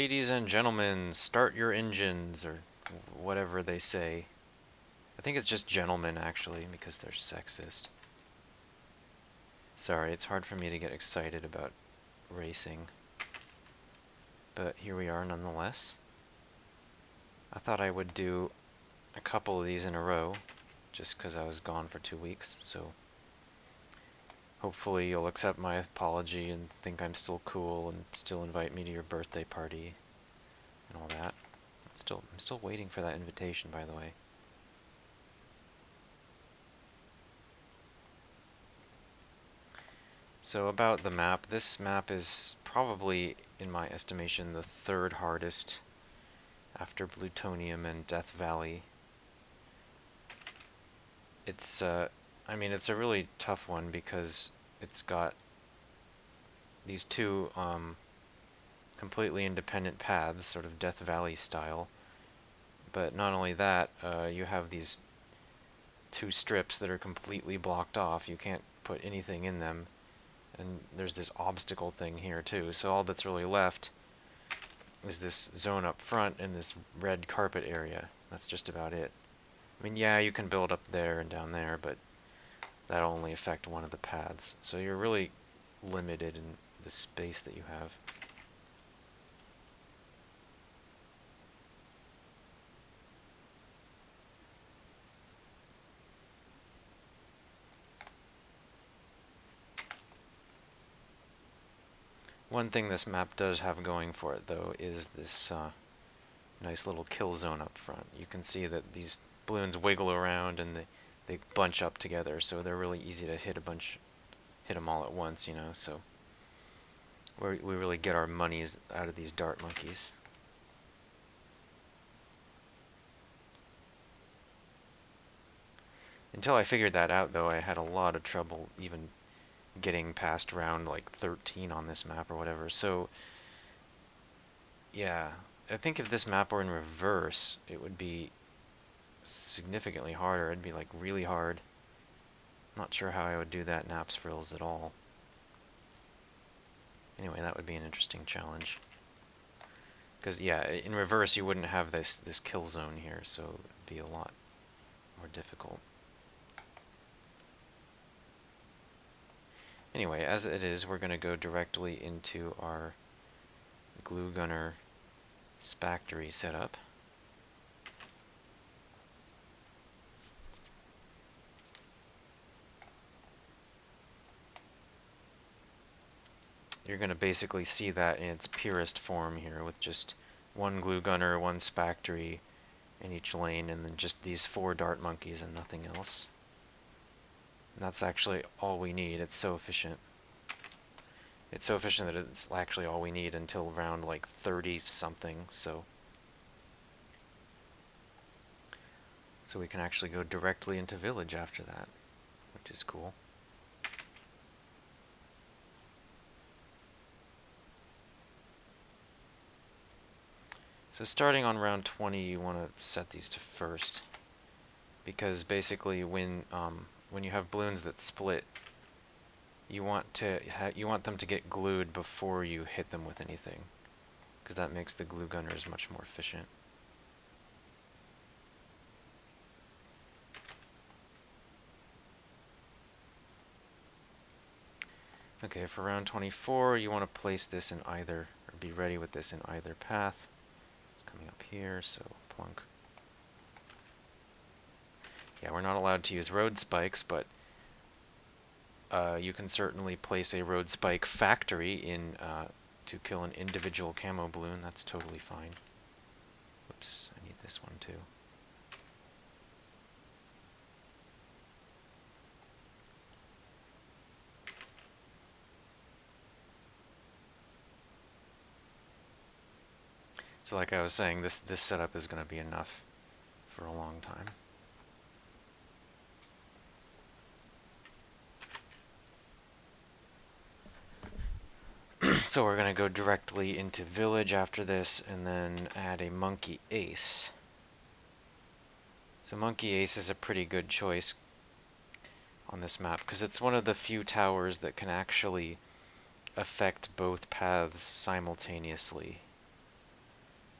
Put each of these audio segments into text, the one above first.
Ladies and gentlemen, start your engines, or whatever they say. I think it's just gentlemen, actually, because they're sexist. Sorry, it's hard for me to get excited about racing. But here we are nonetheless. I thought I would do a couple of these in a row, just because I was gone for 2 weeks, so hopefully you'll accept my apology and think I'm still cool and still invite me to your birthday party and all that. I'm still waiting for that invitation, by the way. So about the map, this map is probably, in my estimation, the third hardest after Plutonium and Death Valley. It's, I mean, it's a really tough one because it's got these two completely independent paths, sort of Death Valley style. But not only that, you have these two strips that are completely blocked off. You can't put anything in them. And there's this obstacle thing here too. So all that's really left is this zone up front and this red carpet area. That's just about it. I mean, yeah, you can build up there and down there, but that'll only affect one of the paths. So you're really limited in the space that you have. One thing this map does have going for it, though, is this nice little kill zone up front. You can see that these balloons wiggle around and they bunch up together, so they're really easy to hit them all at once, you know. So we really get our monies out of these dart monkeys. Until I figured that out, though, I had a lot of trouble even getting past round like 13 on this map or whatever. So yeah, I think if this map were in reverse, it would be significantly harder. It'd be like really hard. Not sure how I would do that NAPSFRILLS at all. Anyway, that would be an interesting challenge. Because yeah, in reverse you wouldn't have this kill zone here, so it'd be a lot more difficult. Anyway, as it is, we're going to go directly into our glue gunner Spactory setup. You're going to basically see that in its purest form here, with just one glue gunner, one Spactory in each lane, and then just these 4 dart monkeys and nothing else. And that's actually all we need. It's so efficient. It's so efficient that it's actually all we need until round like 30 something, so we can actually go directly into village after that, which is cool. So starting on round 20, you want to set these to first, because basically when you have balloons that split, you want them to get glued before you hit them with anything, because that makes the glue gunners much more efficient. Okay, for round 24, you want to place this in either, or be ready with this in either path. It's coming up here, so plunk. Yeah, we're not allowed to use road spikes, but you can certainly place a road spike factory in to kill an individual camo balloon. That's totally fine. Whoops, I need this one too. So like I was saying, this setup is going to be enough for a long time. So we're going to go directly into village after this, and then add a monkey ace. So monkey ace is a pretty good choice on this map, because it's one of the few towers that can actually affect both paths simultaneously.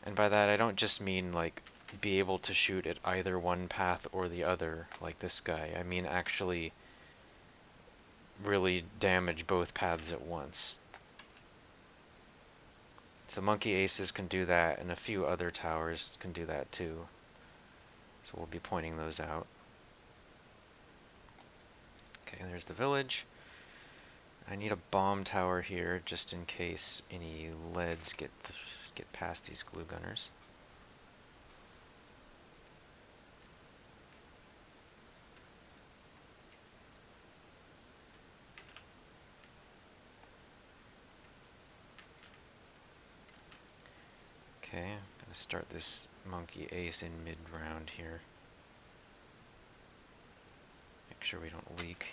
And by that I don't just mean like be able to shoot at either one path or the other, like this guy. I mean actually really damage both paths at once. So monkey aces can do that, and a few other towers can do that too. So we'll be pointing those out. Okay, there's the village. I need a bomb tower here just in case any leads get past these glue gunners. Okay, I'm going to start this monkey ace in mid-round here. Make sure we don't leak.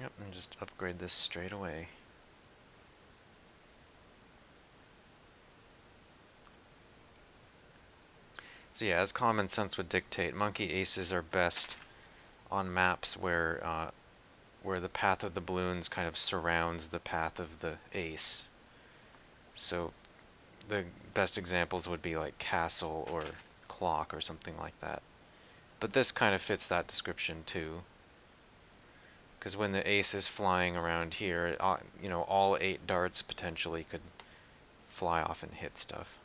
Yep, and just upgrade this straight away. So yeah, as common sense would dictate, monkey aces are best on maps where the path of the balloons kind of surrounds the path of the ace. So the best examples would be like castle or clock or something like that. But this kind of fits that description too. Because when the ace is flying around here, you know, all 8 darts potentially could fly off and hit stuff.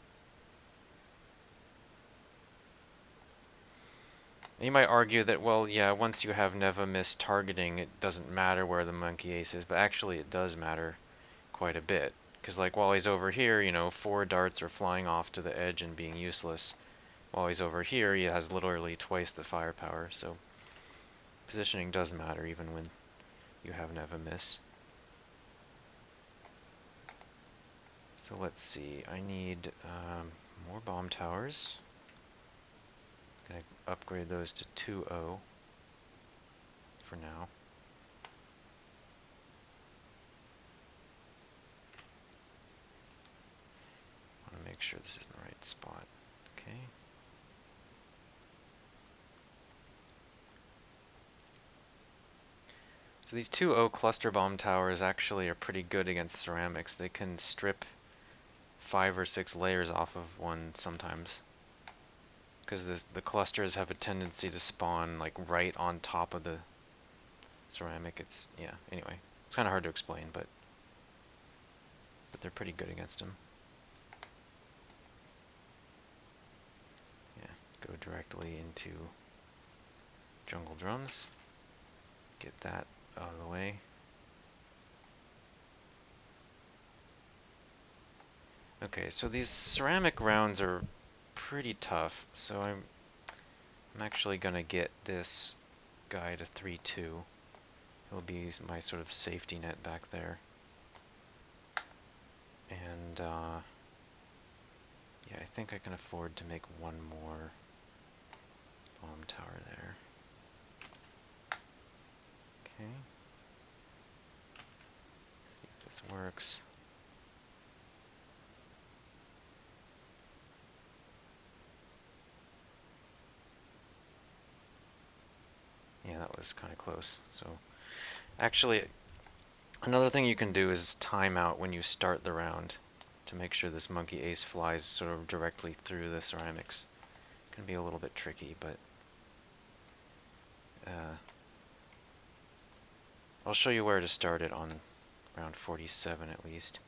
You might argue that, well, yeah, once you have never miss targeting, it doesn't matter where the monkey ace is, but actually it does matter quite a bit. Because like while he's over here, you know, 4 darts are flying off to the edge and being useless. While he's over here, he has literally twice the firepower, so positioning does matter even when you have never miss. So let's see, I need more bomb towers. Gonna upgrade those to 2-0 for now. Want to make sure this is in the right spot. Okay. So these 2-0 cluster bomb towers actually are pretty good against ceramics. They can strip 5 or 6 layers off of one sometimes. Because the clusters have a tendency to spawn like right on top of the ceramic. It's, yeah, anyway. It's kind of hard to explain, but they're pretty good against them. Yeah, go directly into jungle drums. Get that out of the way. Okay, so these ceramic rounds are pretty tough, so I'm actually gonna get this guy to 3-2. He'll be my sort of safety net back there. And yeah, I think I can afford to make one more bomb tower there. Okay. See if this works. Yeah, that was kind of close. So actually, another thing you can do is time out when you start the round to make sure this monkey ace flies sort of directly through the ceramics. It can be a little bit tricky, but I'll show you where to start it on round 47 at least.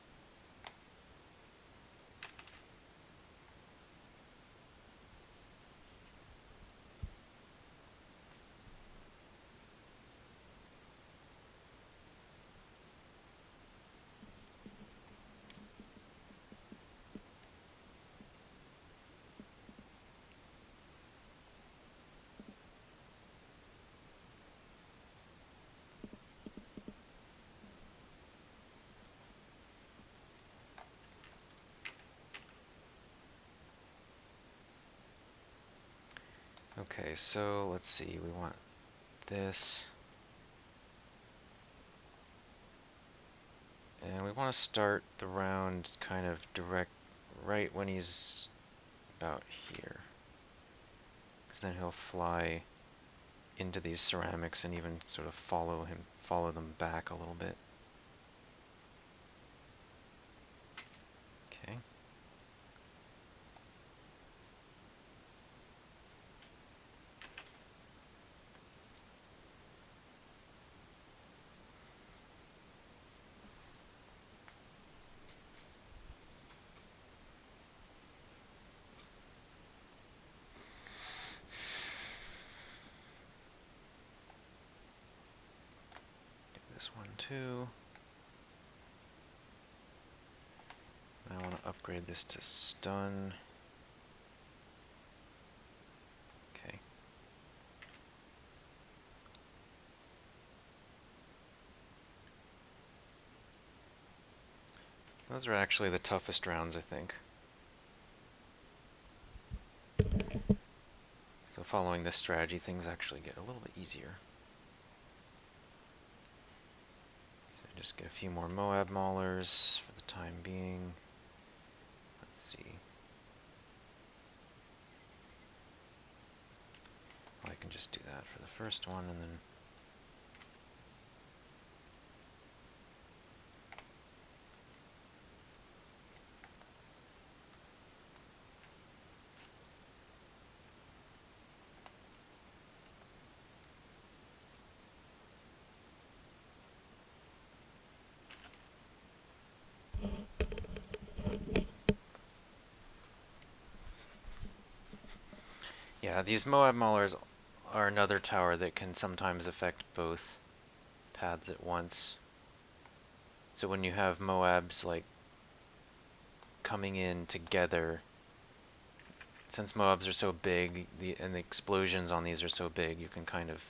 Okay, so let's see, we want this. And we want to start the round kind of direct right when he's about here. Because then he'll fly into these ceramics and even sort of follow them back a little bit. Okay. This one too. I want to upgrade this to stun. Okay. Those are actually the toughest rounds, I think. So following this strategy, things actually get a little bit easier. So just get a few more Moab maulers for the time being. Let's see. Well, I can just do that for the first one, and then yeah, these Moab maulers are another tower that can sometimes affect both paths at once. So when you have Moabs like coming in together, since Moabs are so big, and the explosions on these are so big, you can kind of,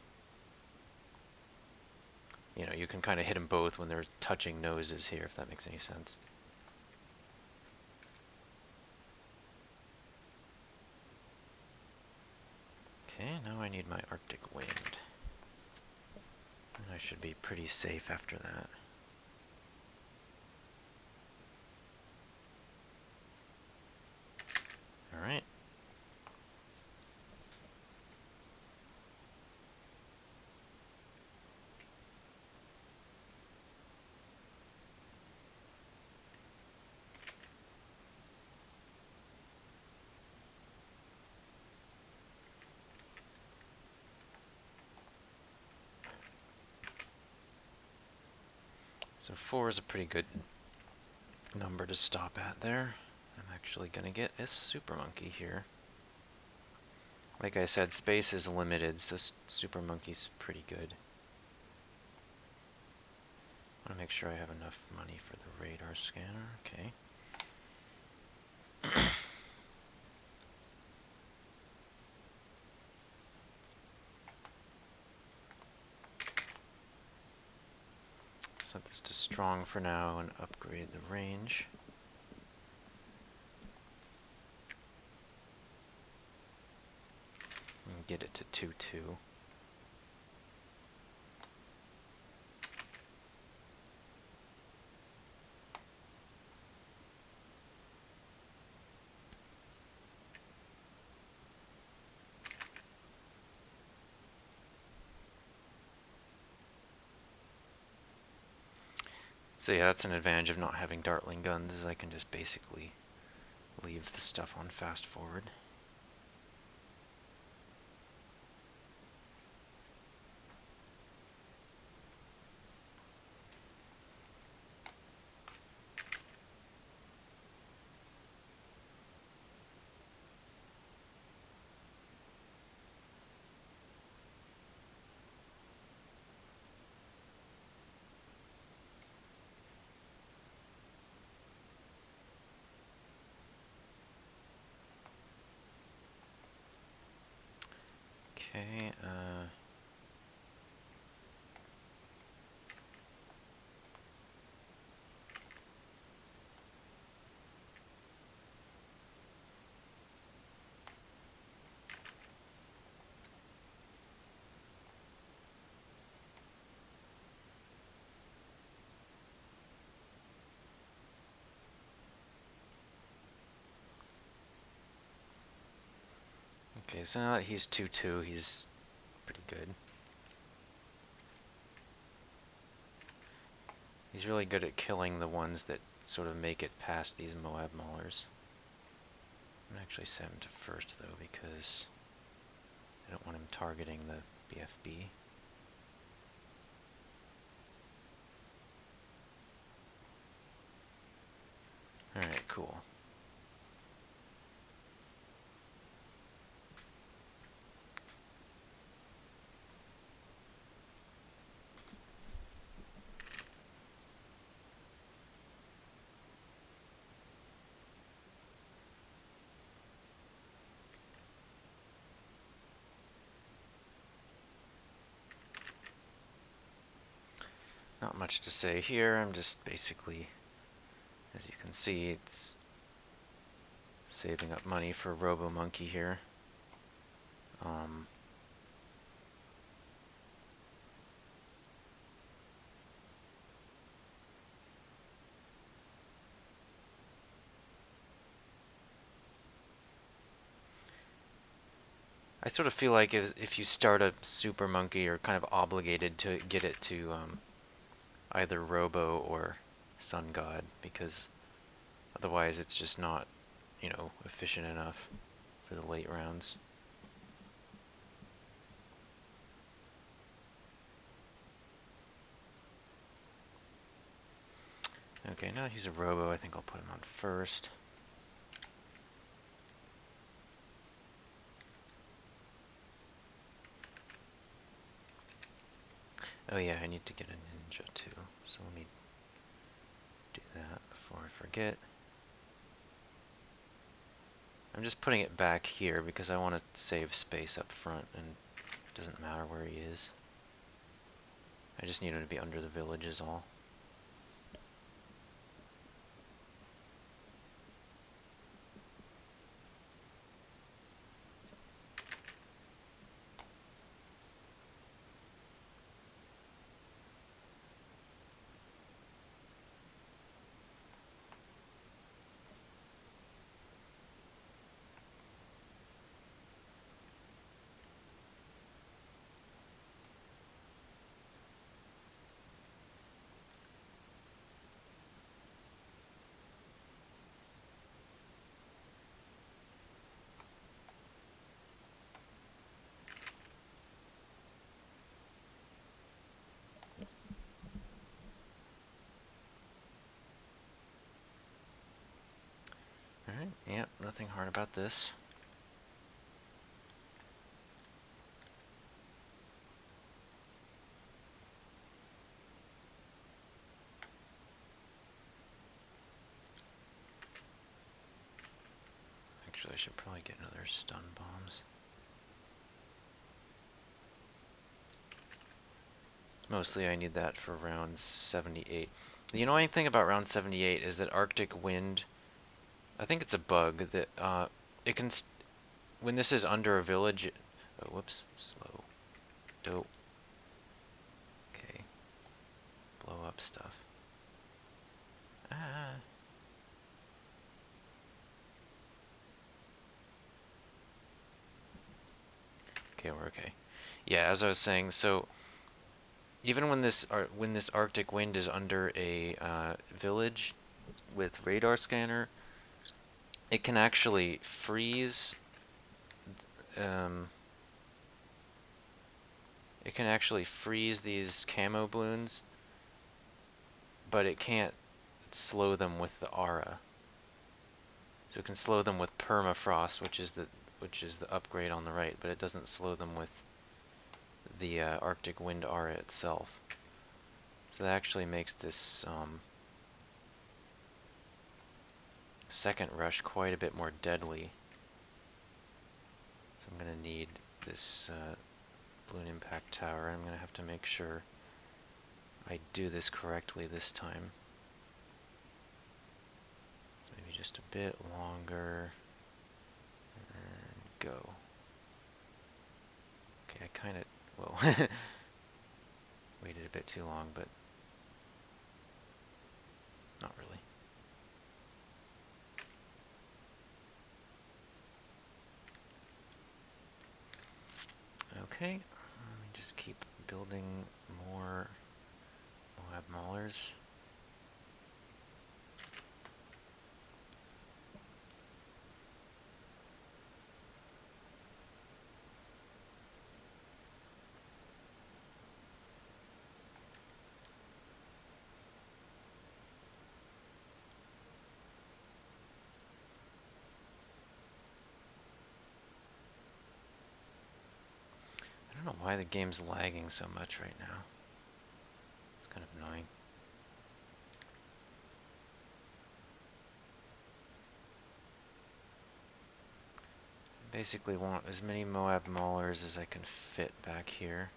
you can kind of hit them both when they're touching noses here, if that makes any sense. Okay, now I need my Arctic Wind. And I should be pretty safe after that. Alright. So 4 is a pretty good number to stop at there. I'm actually going to get a Super Monkey here. Like I said, space is limited, so Super Monkey's pretty good. I want to make sure I have enough money for the radar scanner. Okay. Set this to strong for now and upgrade the range. And get it to 2-2. So yeah, that's an advantage of not having Dartling guns, is I can just basically leave the stuff on fast forward. Okay, okay, so now that he's 2-2, he's pretty good. He's really good at killing the ones that sort of make it past these Moab maulers. I'm gonna actually set him to first though because I don't want him targeting the BFB. Alright, cool. Not much to say here, I'm just basically, as you can see, it's saving up money for Robo Monkey here. I sort of feel like if you start a Super Monkey, you're kind of obligated to get it to either Robo or Sun God, because otherwise it's just not, you know, efficient enough for the late rounds. Okay, now he's a Robo, I think I'll put him on first. Oh yeah, I need to get a ninja too, so let me do that before I forget. I'm just putting it back here because I want to save space up front, and it doesn't matter where he is. I just need him to be under the village is all. Alright, yep, nothing hard about this. Actually, I should probably get another stun bombs. Mostly I need that for round 78. The annoying thing about round 78 is that Arctic Wind, I think it's a bug that it can, when this is under a village, oh whoops, slow, dope, okay, blow up stuff. Ah. Okay, we're okay. Yeah, as I was saying, so even when this Arctic Wind is under a village with radar scanner, it can actually freeze. Um, it can actually freeze these camo balloons, but it can't slow them with the aura. So it can slow them with permafrost, which is the upgrade on the right, but it doesn't slow them with the Arctic Wind aura itself. So that actually makes this second rush quite a bit more deadly. So I'm going to need this balloon impact tower. I'm going to have to make sure I do this correctly this time. So maybe just a bit longer. And go. Okay, I kind of, well, waited a bit too long, but not really. Okay, building more Moab maulers. I don't know why the game's lagging so much right now. It's kind of annoying. I basically want as many Moab maulers as I can fit back here.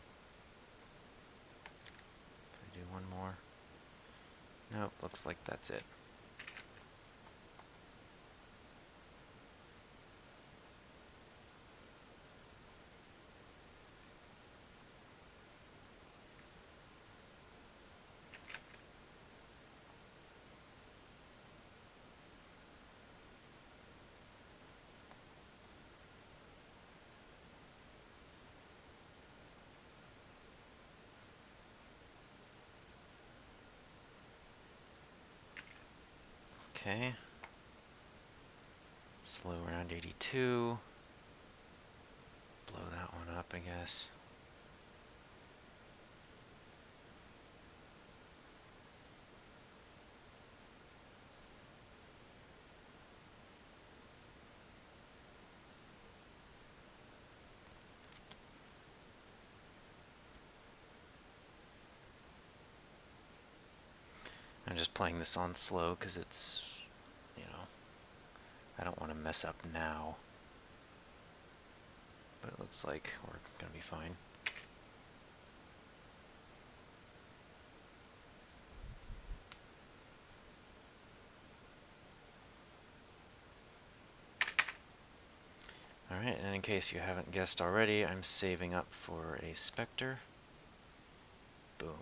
Can I do one more? Nope, looks like that's it. Okay. Slow around 82. Blow that one up, I guess. I'm just playing this on slow because it's, you know, I don't want to mess up now. But it looks like we're going to be fine. Alright, and in case you haven't guessed already, I'm saving up for a Spectre. Boom.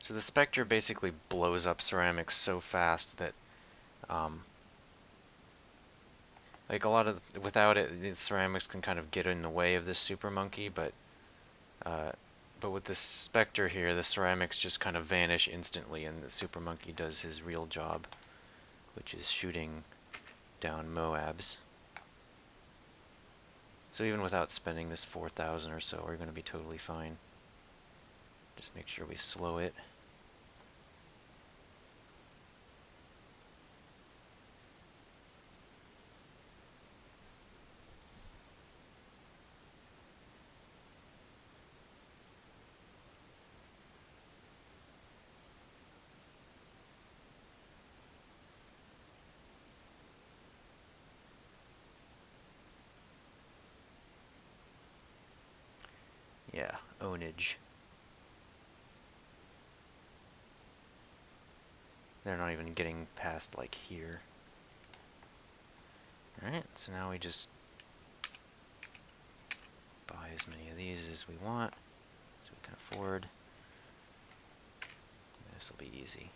So the Spectre basically blows up ceramics so fast that, like a lot of, without it, the ceramics can kind of get in the way of this Super Monkey, but with this Spectre here, the ceramics just kind of vanish instantly, and the Super Monkey does his real job, which is shooting down Moabs. So even without spending this 4,000 or so, we're going to be totally fine. Just make sure we slow it. Yeah, ownage. They're not even getting past like here. Alright, so now we just buy as many of these as we want, so we can afford. This will be easy.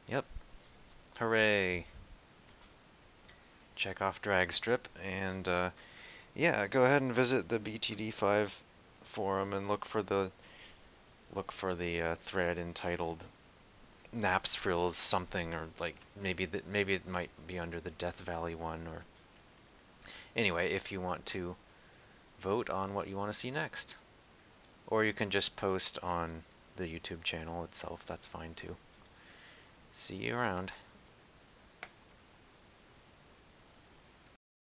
Yep. Hooray! Check off drag strip, and yeah, go ahead and visit the BTD5 forum and look for the thread entitled NAPSFRILLS something, or like maybe it might be under the Death Valley one, or anyway, if you want to vote on what you want to see next. Or you can just post on the YouTube channel itself, that's fine too. See you around.